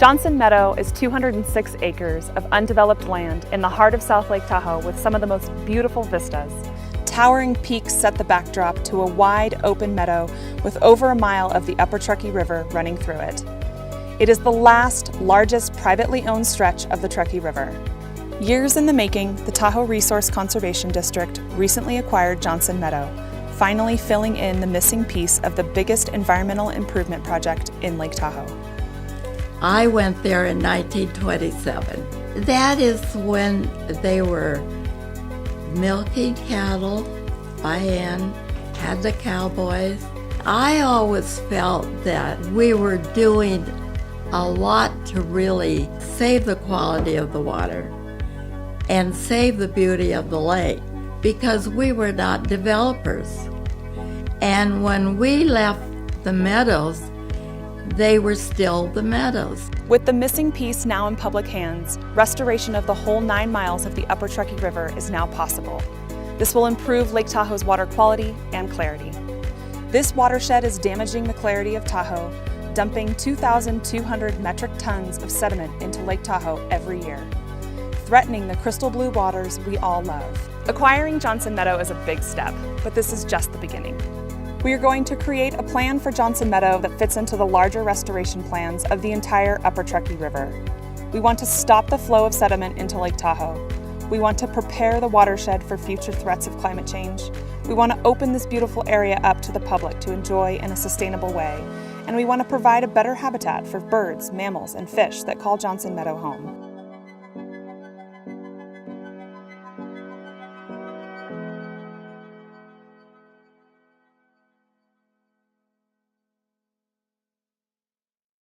Johnson Meadow is 206 acres of undeveloped land in the heart of South Lake Tahoe with some of the most beautiful vistas. Towering peaks set the backdrop to a wide, open meadow with over a mile of the Upper Truckee River running through it. It is the last, largest privately owned stretch of the Truckee River. Years in the making, the Tahoe Resource Conservation District recently acquired Johnson Meadow, finally filling in the missing piece of the biggest environmental improvement project in Lake Tahoe. I went there in 1927. That is when they were milking cattle by hand, had the cowboys. I always felt that we were doing a lot to really save the quality of the water and save the beauty of the lake because we were not developers. And when we left the meadows, they were still the meadows. With the missing piece now in public hands, restoration of the whole 9 miles of the Upper Truckee River is now possible. This will improve Lake Tahoe's water quality and clarity. This watershed is damaging the clarity of Tahoe, dumping 2,200 metric tons of sediment into Lake Tahoe every year, threatening the crystal blue waters we all love. Acquiring Johnson Meadow is a big step, but this is just the beginning. We are going to create a plan for Johnson Meadow that fits into the larger restoration plans of the entire Upper Truckee River. We want to stop the flow of sediment into Lake Tahoe. We want to prepare the watershed for future threats of climate change. We want to open this beautiful area up to the public to enjoy in a sustainable way. And we want to provide a better habitat for birds, mammals, and fish that call Johnson Meadow home.